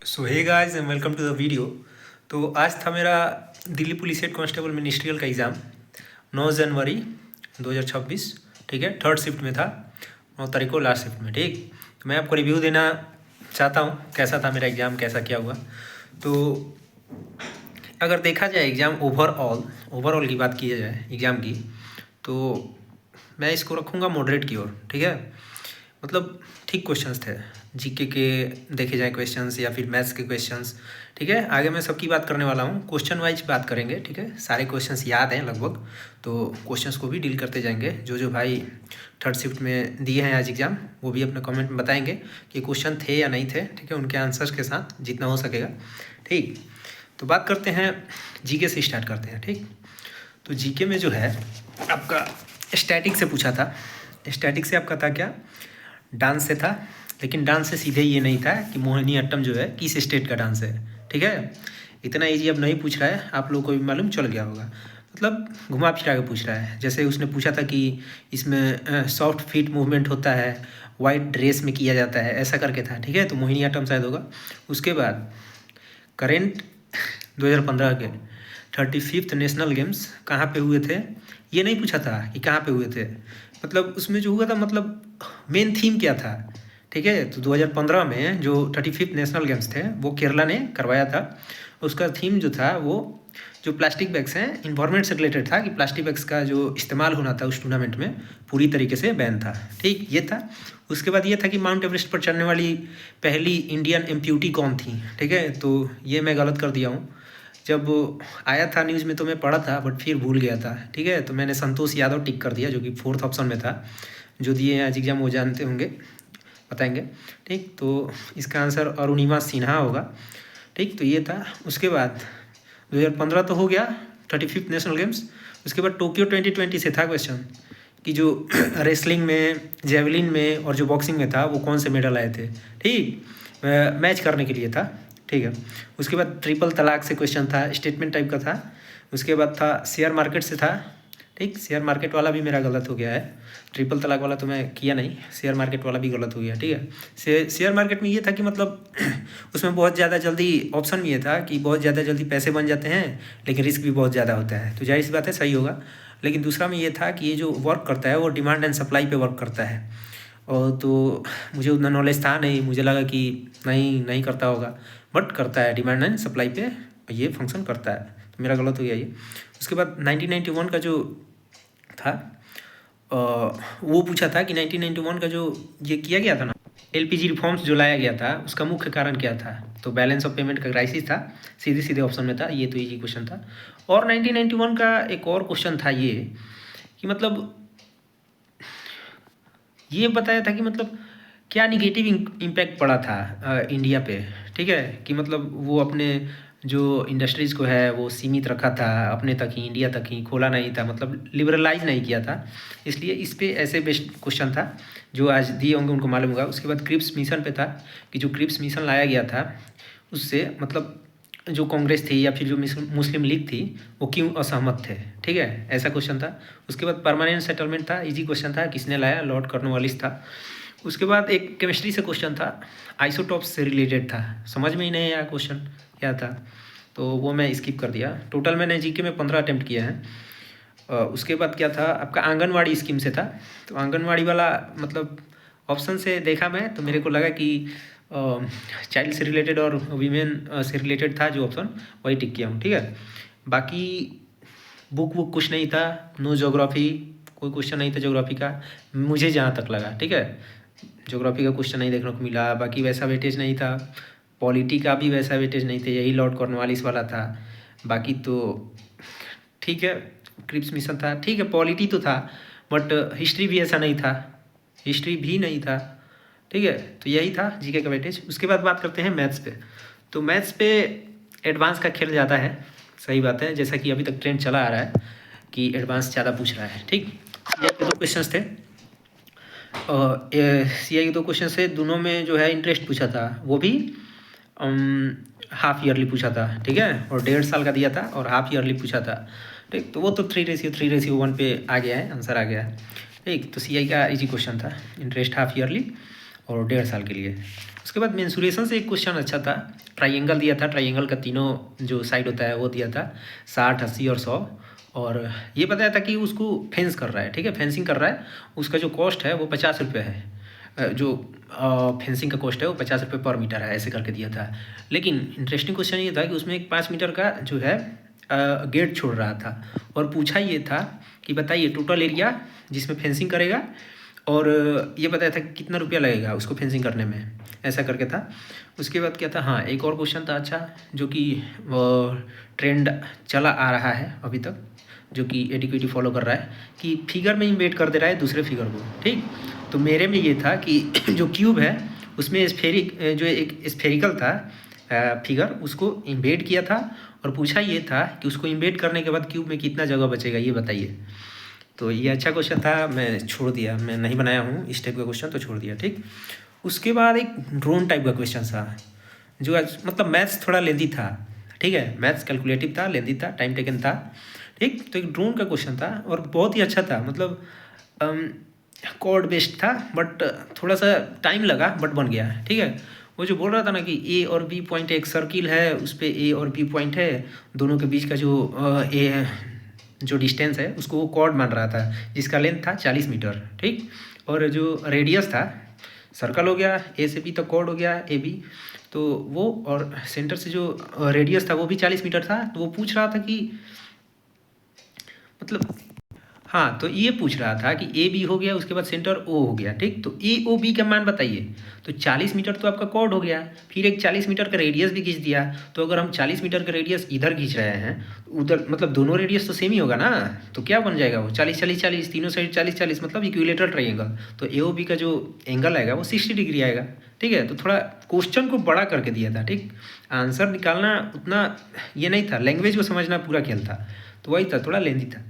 So hey guys and welcome to the video. तो आज था मेरा Delhi police head constable ministerial का एग्ज़ाम 9 जनवरी 2026। ठीक है, थर्ड शिफ्ट में था, 9 तारीख को लास्ट शिफ्ट में। ठीक, तो मैं आपको रिव्यू देना चाहता हूँ कैसा था मेरा एग्ज़ाम, कैसा क्या हुआ। तो अगर देखा जाए एग्ज़ाम ओवरऑल की बात की जाए एग्ज़ाम की, तो मैं इसको रखूँगा मॉडरेट की ओर। ठीक है, मतलब ठीक क्वेश्चंस थे, जीके के देखे जाए क्वेश्चंस या फिर मैथ्स के क्वेश्चंस। ठीक है, आगे मैं सबकी बात करने वाला हूँ, क्वेश्चन वाइज बात करेंगे। ठीक है, सारे क्वेश्चंस याद हैं लगभग, तो क्वेश्चंस को भी डील करते जाएंगे। जो भाई थर्ड शिफ्ट में दिए हैं आज एग्ज़ाम, वो भी अपने कमेंट में बताएंगे कि क्वेश्चन थे या नहीं थे। ठीक है, उनके आंसर्स के साथ जितना हो सकेगा। ठीक, तो बात करते हैं, जीके से स्टार्ट करते हैं। ठीक, तो जीके में जो है आपका स्टैटिक से पूछा था। स्टैटिक से आपका था क्या, डांस से था, लेकिन डांस से सीधे ये नहीं था कि मोहिनीअट्टम जो है किस स्टेट का डांस है। ठीक है, इतना ईजी अब नहीं पूछ रहा है, आप लोगों को भी मालूम चल गया होगा। मतलब घुमा फिरा के पूछ रहा है। जैसे उसने पूछा था कि इसमें सॉफ्ट फीट मूवमेंट होता है, वाइट ड्रेस में किया जाता है, ऐसा करके था। ठीक है, तो मोहिनीअट्टम शायद होगा। उसके बाद करेंट 2015 के 35th नेशनल गेम्स कहाँ पे हुए थे, ये नहीं पूछा था कि कहाँ पे हुए थे, मतलब उसमें जो हुआ था, मतलब मेन थीम क्या था। ठीक है, तो 2015 में जो 35th नेशनल गेम्स थे वो केरला ने करवाया था। उसका थीम जो था वो जो प्लास्टिक बैग्स हैं, इन्वायरमेंट से रिलेटेड था कि प्लास्टिक बैग्स का जो इस्तेमाल होना था उस टूर्नामेंट में पूरी तरीके से बैन था। ठीक, ये था। उसके बाद ये था कि माउंट एवरेस्ट पर चढ़ने वाली पहली इंडियन एम्प्यूटी कौन थी। ठीक है, तो ये मैं गलत कर दिया हूँ, जब आया था न्यूज़ में तो मैं पढ़ा था, बट फिर भूल गया था। ठीक है, तो मैंने संतोष यादव टिक कर दिया, जो कि 4th ऑप्शन में था। जो दिए आज एग्जाम वो जानते होंगे, बताएंगे। ठीक, तो इसका आंसर अरुणिमा सिन्हा होगा। ठीक, तो ये था। उसके बाद 2015 तो हो गया 35th नेशनल गेम्स। उसके बाद टोक्यो 2020 से था क्वेश्चन कि जो रेसलिंग में, जेवलिन में और जो बॉक्सिंग में था वो कौन से मेडल आए थे। ठीक, मैच करने के लिए था। ठीक है, उसके बाद ट्रिपल तलाक से क्वेश्चन था, स्टेटमेंट टाइप का था। उसके बाद था शेयर मार्केट से था। ठीक, शेयर मार्केट वाला भी मेरा गलत हो गया है, ट्रिपल तलाक वाला तो मैं किया नहीं, शेयर मार्केट वाला भी गलत हो गया। ठीक है, शेयर मार्केट में ये था कि मतलब उसमें बहुत ज़्यादा जल्दी, ऑप्शन में ये था कि बहुत ज़्यादा जल्दी पैसे बन जाते हैं, लेकिन रिस्क भी बहुत ज़्यादा होता है, तो जाहिर सी बात है सही होगा। लेकिन दूसरा में ये था कि ये जो वर्क करता है वो डिमांड एंड सप्लाई पे वर्क करता है, और तो मुझे उतना नॉलेज था नहीं, मुझे लगा कि नहीं करता होगा, बट करता है, डिमांड एंड सप्लाई पे ये फंक्शन करता है, तो मेरा गलत हो गया ये। उसके बाद 1991 का जो था वो पूछा था कि 1991 का जो ये किया गया था ना, एलपीजी रिफॉर्म्स जो लाया गया था, उसका मुख्य कारण क्या था। तो बैलेंस ऑफ पेमेंट का क्राइसिस था, सीधे ऑप्शन में था, ये तो इजी क्वेश्चन था। और 1991 का एक और क्वेश्चन था ये कि मतलब ये बताया था कि मतलब क्या निगेटिव इम्पैक्ट पड़ा था इंडिया पे। ठीक है, कि मतलब वो अपने जो इंडस्ट्रीज़ को है वो सीमित रखा था अपने तक ही, इंडिया तक ही, खोला नहीं था, मतलब लिबरलाइज नहीं किया था। इसलिए इस पे ऐसे बेस्ट क्वेश्चन था, जो आज दिए होंगे उनको मालूम होगा। उसके बाद क्रिप्स मिशन पे था कि जो क्रिप्स मिशन लाया गया था उससे मतलब जो कांग्रेस थी या फिर जो मुस्लिम लीग थी वो क्यों असहमत थे। ठीक है, ऐसा क्वेश्चन था। उसके बाद परमानेंट सेटलमेंट था, इजी क्वेश्चन था, किसने लाया, लॉर्ड कॉर्नवालिस था। उसके बाद एक केमिस्ट्री से क्वेश्चन था, आइसोटॉप्स से रिलेटेड था, समझ में ही नहीं आया क्वेश्चन क्या था, तो वो मैं स्किप कर दिया। टोटल मैंने जीके में 15 अटैम्प्ट किए हैं। उसके बाद क्या था आपका, आंगनवाड़ी स्कीम से था। तो आंगनवाड़ी वाला मतलब ऑप्शन से देखा मैं तो मेरे को लगा कि चाइल्ड से रिलेटेड और वीमेन से रिलेटेड था जो ऑप्शन, वही टिक किया हूँ। ठीक है, बाकी बुक कुछ नहीं था, नो ज्योग्राफी, कोई क्वेश्चन नहीं था ज्योग्राफी का मुझे जहाँ तक लगा। ठीक है, ज्योग्राफी का क्वेश्चन नहीं देखने को मिला, बाकी वैसा वेटेज नहीं था, पॉलिटी का भी वैसा वेटेज नहीं था, यही लॉर्ड कॉर्नवालिस वाला था। बाकी तो ठीक है, क्रिप्स मिशन था, ठीक है, पॉलिटी तो था, बट हिस्ट्री भी ऐसा नहीं था, हिस्ट्री भी नहीं था। ठीक है, तो यही था जीके का वेटेज। उसके बाद बात करते हैं मैथ्स पे। तो मैथ्स पे एडवांस का खेल ज़्यादा है, सही बात है, जैसा कि अभी तक ट्रेंड चला आ रहा है कि एडवांस ज़्यादा पूछ रहा है। ठीक, ये 2 क्वेश्चन थे, सी आई के 2 क्वेश्चन से, दोनों में जो है इंटरेस्ट पूछा था, वो भी हाफ ईयरली पूछा था। ठीक है, और 1.5 साल का दिया था और हाफ ईयरली पूछा था। ठीक, तो वो तो 3:1 पे आ गया है, आंसर आ गया है। ठीक, तो सी आई का इजी क्वेश्चन था, इंटरेस्ट हाफ ईयरली। और 1.5 साल के लिए। उसके बाद मेंसुरेशन से एक क्वेश्चन अच्छा था, ट्राइंगल दिया था, ट्राइंगल का तीनों जो साइड होता है वो दिया था 60, 80 और 100, और ये बताया था कि उसको फेंस कर रहा है, ठीक है, फेंसिंग कर रहा है, उसका जो कॉस्ट है वो 50 रुपये है, जो फेंसिंग का कॉस्ट है वो 50 रुपये पर मीटर है, ऐसे करके दिया था। लेकिन इंटरेस्टिंग क्वेश्चन ये था कि उसमें एक 5 मीटर का जो है गेट छोड़ रहा था, और पूछा ये था कि बताइए टोटल एरिया जिसमें फेंसिंग करेगा, और ये बताया था कि कितना रुपया लगेगा उसको फेंसिंग करने में, ऐसा करके था। उसके बाद क्या था, हाँ एक और क्वेश्चन था अच्छा, जो कि ट्रेंड चला आ रहा है अभी तक, जो कि एडिक्विटी फॉलो कर रहा है, कि फिगर में इम्बेड कर दे रहा है दूसरे फिगर को, ठीक। तो मेरे में ये था कि जो क्यूब है उसमें स्फेरिक, जो एक स्फेरिकल था फिगर, उसको इम्बेड किया था, और पूछा ये था कि उसको इम्बेड करने के बाद क्यूब में कितना जगह बचेगा ये बताइए। तो ये अच्छा क्वेश्चन था, मैं छोड़ दिया, मैं नहीं बनाया हूँ इस टाइप का क्वेश्चन, तो छोड़ दिया, ठीक। उसके बाद एक ड्रोन टाइप का क्वेश्चन था, जो मतलब मैथ्स थोड़ा लेंदी था, ठीक है, मैथ्स कैलकुलेटिव था, लेंदी था, टाइम टेकन था, ठीक। तो एक ड्रोन का क्वेश्चन था और बहुत ही अच्छा था, मतलब कोड बेस्ड था, बट थोड़ा सा टाइम लगा, बट बन गया, ठीक है। वो जो बोल रहा था ना कि ए और बी पॉइंट, एक सर्किल है, उस पर ए और बी पॉइंट है, दोनों के बीच का जो डिस्टेंस है उसको वो कॉर्ड मान रहा था, जिसका लेंथ था 40 मीटर, ठीक। और जो रेडियस था, सर्कल हो गया, ए से बी तक कॉर्ड हो गया, ए बी, तो वो, और सेंटर से जो रेडियस था वो भी 40 मीटर था। तो वो पूछ रहा था कि मतलब, हाँ, तो ये पूछ रहा था कि ए बी हो गया, उसके बाद सेंटर ओ हो गया, ठीक। तो ए ओ बी का मान बताइए। तो 40 मीटर तो आपका कॉर्ड हो गया, फिर एक 40 मीटर का रेडियस भी खींच दिया। तो अगर हम 40 मीटर का रेडियस इधर खींच रहे हैं, उधर मतलब दोनों रेडियस तो सेम ही होगा ना, तो क्या बन जाएगा वो 40 40 40, तीनों साइड 40 40, मतलब इक्विलेटरल ट्राइंगल। तो ए ओ बी का जो एंगल आएगा वो 60 डिग्री आएगा, ठीक है। तो थोड़ा क्वेश्चन को बड़ा करके दिया था, ठीक। आंसर निकालना उतना ये नहीं था, लैंग्वेज को समझना पूरा खेल था, तो वही था, थोड़ा लेंदी था।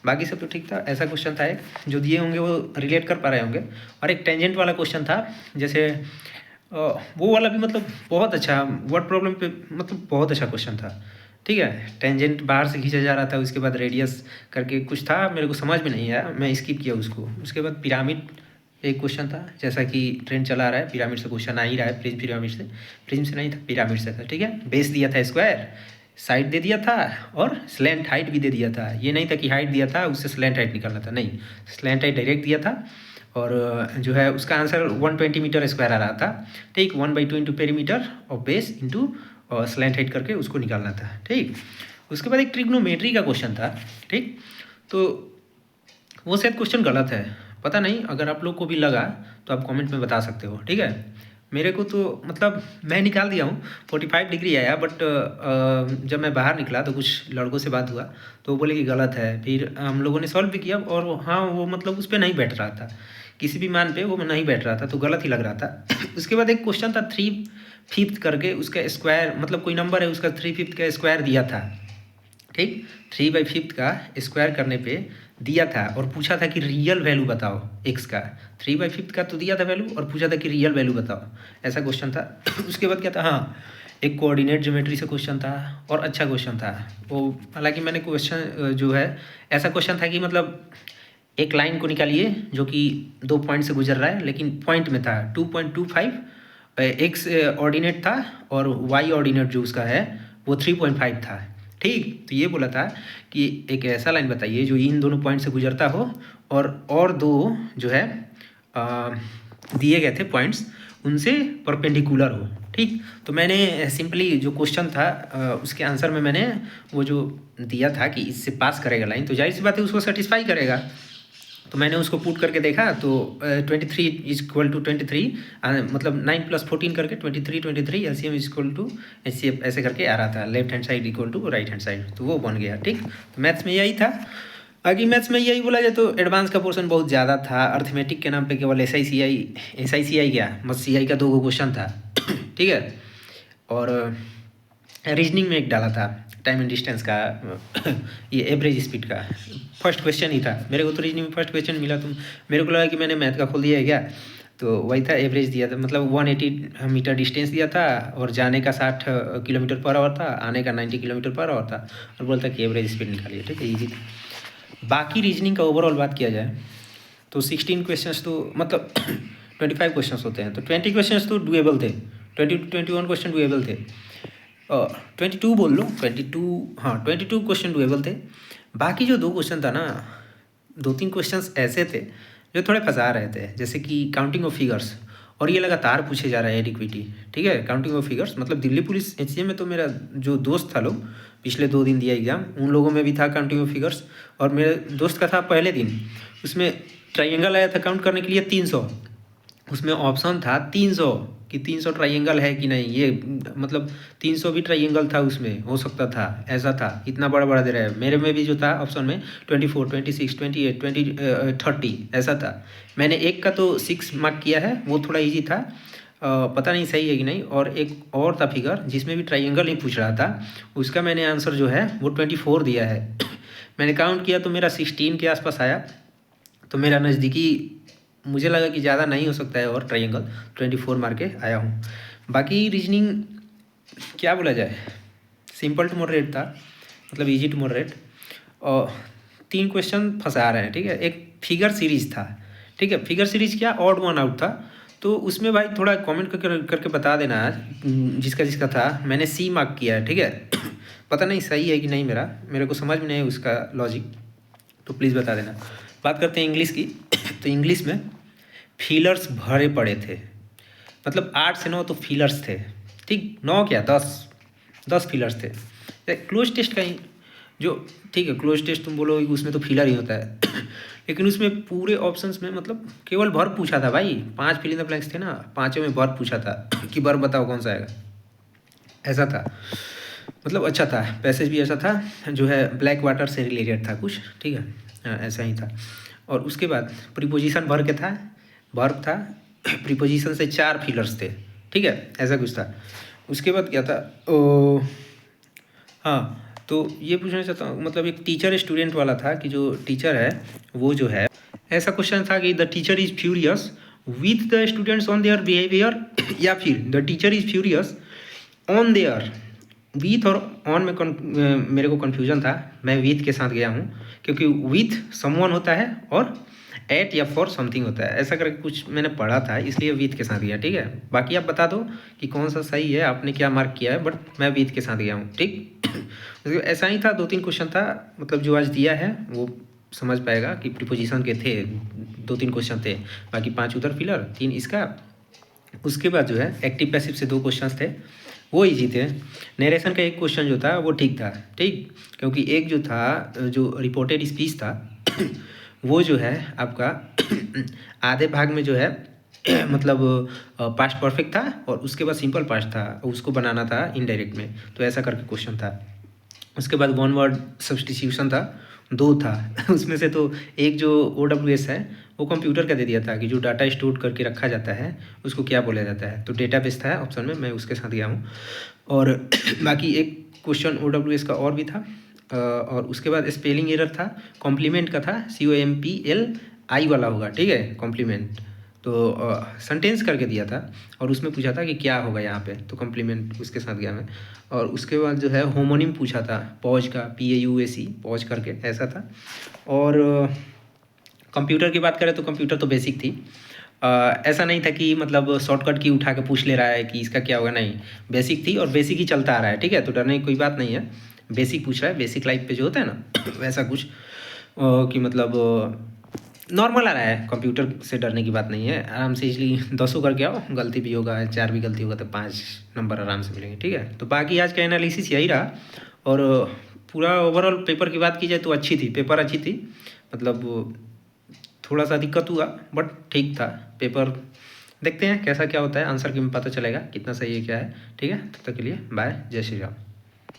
बाकी सब तो ठीक था। ऐसा क्वेश्चन था एक, जो दिए होंगे वो रिलेट कर पा रहे होंगे। और एक टेंजेंट वाला क्वेश्चन था, जैसे वो वाला भी मतलब बहुत अच्छा, वर्ड प्रॉब्लम पे मतलब बहुत अच्छा क्वेश्चन था, ठीक है। टेंजेंट बाहर से खींचा जा रहा था, उसके बाद रेडियस करके कुछ था, मेरे को समझ में नहीं आया, मैं स्किप किया उसको। उसके बाद पिरामिड एक क्वेश्चन था, जैसा कि ट्रेंड चला रहा है, पिरामिड से क्वेश्चन आ ही रहा है, प्रिज्म से नहीं था, पिरामिड से था, ठीक है। बेस दिया था स्क्वायर, साइड दे दिया था, और स्लैंट हाइट भी दे दिया था। ये नहीं था कि हाइट दिया था उससे स्लैंट हाइट निकालना था, नहीं, स्लैंट हाइट डायरेक्ट दिया था। और जो है उसका आंसर 120 मीटर स्क्वायर आ रहा था, ठीक। 1/2 इंटू पेरीमीटर और बेस इंटू स्लैंट हाइट करके उसको निकालना था, ठीक। उसके बाद एक ट्रिग्नोमेट्री का क्वेश्चन था, ठीक। तो वो शायद क्वेश्चन गलत है, पता नहीं, अगर आप लोग को भी लगा तो आप कमेंट में बता सकते हो, ठीक है। मेरे को तो मतलब मैं निकाल दिया हूँ, 45 डिग्री आया, बट जब मैं बाहर निकला तो कुछ लड़कों से बात हुआ, तो वो बोले कि गलत है। फिर हम लोगों ने सॉल्व भी किया, और हाँ वो मतलब उस पर नहीं बैठ रहा था, किसी भी मान पे वो नहीं बैठ रहा था, तो गलत ही लग रहा था। उसके बाद एक क्वेश्चन था 3/5 करके, उसका स्क्वायर मतलब कोई नंबर है उसका 3/5 का स्क्वायर दिया था, ठीक। 3/5 का स्क्वायर करने पे दिया था, और पूछा था कि रियल वैल्यू बताओ एक्स का। 3/5 का तो दिया था वैल्यू, और पूछा था कि रियल वैल्यू बताओ, ऐसा क्वेश्चन था। उसके बाद क्या था, हाँ एक कोऑर्डिनेट ज्योमेट्री से क्वेश्चन था, और अच्छा क्वेश्चन था वो। हालांकि मैंने क्वेश्चन जो है, ऐसा क्वेश्चन था कि मतलब एक लाइन को निकालिए जो कि 2 पॉइंट से गुजर रहा है, लेकिन पॉइंट में था 2.25, एक्स ऑर्डिनेट था, और वाई ऑर्डिनेट जो उसका है वो 3.5 था, ठीक। तो ये बोला था कि एक ऐसा लाइन बताइए जो इन दोनों पॉइंट से गुजरता हो, और दो जो है दिए गए थे पॉइंट्स, उनसे परपेंडिकुलर हो, ठीक। तो मैंने सिंपली जो क्वेश्चन था उसके आंसर में मैंने वो जो दिया था कि इससे पास करेगा लाइन, तो जाहिर सी बात है उसको सेटिस्फाई करेगा। तो मैंने उसको पुट करके देखा, तो 23 इज इक्वल टू 23, मतलब 9 + 14 करके 23 एलसीएम इज इक्वल टू ऐसे करके आ रहा था, left hand side equal to right hand side, तो वो बन गया, ठीक। तो मैथ्स में यही था। आगे मैथ्स में यही बोला जाए तो एडवांस का पोर्शन बहुत ज़्यादा था, अर्थमेटिक के नाम पे केवल SI क्या बस CI का 2 क्वेश्चन था, ठीक है। और रीजनिंग में एक डाला था, टाइम एंड डिस्टेंस का, ये एवरेज स्पीड का फर्स्ट क्वेश्चन ही था। मेरे को तो रीजनिंग में फर्स्ट क्वेश्चन मिला, तो मेरे को लगा कि मैंने मैथ का खोल दिया है क्या, तो वही था, एवरेज दिया था, मतलब 180 मीटर डिस्टेंस दिया था, और जाने का 60 किलोमीटर पर आवर था, आने का 90 किलोमीटर पर आवर था, और बोलता कि एवरेज स्पीड निकालिए, ठीक है, ईजी था। बाकी रीजनिंग का ओवरऑल बात किया जाए तो 16 क्वेश्चंस तो मतलब 25 क्वेश्चन होते हैं, तो 20 क्वेश्चन तो डुएबल थे, 20 to 21 क्वेश्चन डुएबल थे, 22 बोल लो, 22, हाँ 22 क्वेश्चन डुएबल थे। बाकी जो 2 क्वेश्चन था ना, 2-3 क्वेश्चंस ऐसे थे जो थोड़े फंसा रहे थे, जैसे कि काउंटिंग ऑफ फिगर्स, और ये लगातार पूछे जा रहा है एडिक्विटी, ठीक है। काउंटिंग ऑफ फिगर्स मतलब दिल्ली पुलिस HCM में तो मेरा जो दोस्त था लोग पिछले 2 दिन दिया एग्ज़ाम, उन लोगों में भी था काउंटिंग ऑफ फिगर्स, और मेरे दोस्त का था पहले दिन, उसमें ट्राइंगल आया था काउंट करने के लिए 300, उसमें ऑप्शन था 300 कि 300 ट्राइंगल है कि नहीं, ये मतलब 300 भी ट्राइंगल था उसमें, हो सकता था, ऐसा था, इतना बड़ा बड़ा दे रहा है। मेरे में भी जो था ऑप्शन में 24, 26, 28, 30 ऐसा था। मैंने एक का तो 6 मार्क किया है, वो थोड़ा ईजी था, पता नहीं सही है कि नहीं। और एक और था फिगर जिसमें भी ट्राइंगल ही पूछ रहा था, उसका मैंने आंसर जो है वो 24 दिया है। मैंने काउंट किया तो मेरा 16 के आसपास आया, तो मेरा नज़दीकी, मुझे लगा कि ज़्यादा नहीं हो सकता है, और ट्रायंगल 24 मार के आया हूँ। बाकी रीजनिंग क्या बोला जाए, सिंपल टू मॉडरेट था, मतलब इजी टू मॉडरेट, और 3 क्वेश्चन फंसा रहे हैं, ठीक है। एक फिगर सीरीज था, ठीक है, फिगर सीरीज क्या, ऑड वन आउट था, तो उसमें भाई थोड़ा कमेंट करके बता देना आज, जिसका जिसका था। मैंने C मार्क किया है, ठीक है। पता नहीं सही है कि नहीं, मेरे को समझ में नहीं है उसका लॉजिक, तो प्लीज़ बता देना। बात करते हैं इंग्लिश की। तो इंग्लिश में फिलर्स भरे पड़े थे, मतलब 8 से 9 तो फिलर्स थे, ठीक, 9 क्या 10 फिलर्स थे। क्लोज टेस्ट का ही जो, ठीक है, क्लोज टेस्ट तुम बोलो उसमें तो फिलर ही होता है। लेकिन उसमें पूरे ऑप्शंस में मतलब केवल वर्ब पूछा था भाई, 5 फिल इन द ब्लैंक्स थे ना, 5 में वर्ब पूछा था कि वर्ब बताओ कौन सा आएगा, ऐसा था। मतलब अच्छा था, पैसेज भी ऐसा था जो है ब्लैक वाटर से रिलेटेड था कुछ, ठीक है, ऐसा ही था। और उसके बाद प्रीपोजिशन वर्ब था, वर्ब था, प्रीपोजिशन से 4 फिलर्स थे, ठीक है, ऐसा कुछ था। उसके बाद क्या था, हाँ, तो ये पूछना चाहता हूँ, मतलब एक टीचर स्टूडेंट वाला था कि जो टीचर है वो जो है, ऐसा क्वेश्चन था कि the teacher is furious with the students on their behaviour, या फिर the teacher is furious on their. With और ऑन में मेरे को कन्फ्यूजन था, मैं विथ के साथ गया हूँ, क्योंकि विथ समवन होता है और एट या फॉर समथिंग होता है, ऐसा करके कुछ मैंने पढ़ा था, इसलिए विथ के साथ गया, ठीक है। बाकी आप बता दो कि कौन सा सही है, आपने क्या मार्क किया है, बट मैं विथ के साथ गया हूँ, ठीक। ऐसा ही था, 2-3 क्वेश्चन था, मतलब जो आज दिया है वो समझ पाएगा कि प्रीपोजिशन के थे, 2-3 क्वेश्चन थे, बाकी 5 उधर फिलर, 3 इसका। उसके बाद जो है एक्टिव पैसिव से 2 क्वेश्चन थे, वो इजी थे। नरेशन का एक क्वेश्चन जो था वो ठीक था, ठीक, क्योंकि एक जो था, जो रिपोर्टेड स्पीच था वो जो है आपका आधे भाग में जो है मतलब पास्ट परफेक्ट था, और उसके बाद सिंपल पास्ट था, उसको बनाना था इनडायरेक्ट में, तो ऐसा करके क्वेश्चन था। उसके बाद 1 वर्ड सब्स्टिट्यूशन था, 2 था। उसमें से तो एक जो OWS है वो कंप्यूटर का दे दिया था कि जो डाटा स्टोर करके रखा जाता है उसको क्या बोला जाता है, तो डेटाबेस था ऑप्शन में, मैं उसके साथ गया हूँ। और बाकी एक क्वेश्चन OWS का और भी था, और उसके बाद स्पेलिंग एरर था, कॉम्प्लीमेंट का था, COMPLI वाला होगा, ठीक है, कॉम्प्लीमेंट, तो सेंटेंस करके दिया था, और उसमें पूछा था कि क्या होगा यहाँ पे, तो कॉम्प्लीमेंट उसके साथ गया मैं। और उसके बाद जो है होमोनिम पूछा था, पॉज का, PAUSE, पॉज करके, ऐसा था। और कंप्यूटर की बात करें तो कंप्यूटर तो बेसिक थी, ऐसा नहीं था कि मतलब शॉर्टकट की उठा के पूछ ले रहा है कि इसका क्या होगा, नहीं, बेसिक थी और बेसिक ही चलता आ रहा है, ठीक है, तो डरने की कोई बात नहीं है। बेसिक पूछ रहा है, बेसिक लाइफ पे जो होता है ना वैसा कुछ, कि मतलब नॉर्मल आ रहा है, कंप्यूटर से डरने की बात नहीं है, आराम से इजली 10 करके आओ, गलती भी होगा, 4 भी गलती होगा तो 5 नंबर आराम से मिलेंगे, ठीक है। तो बाकी आज का एनालिसिस यही रहा, और पूरा ओवरऑल पेपर की बात की जाए तो अच्छी थी, पेपर अच्छी थी, मतलब थोड़ा सा दिक्कत हुआ बट ठीक था पेपर। देखते हैं कैसा क्या होता है, आंसर की में पता चलेगा कितना सही है क्या है, ठीक है। तब तक के लिए बाय, जय श्री राम।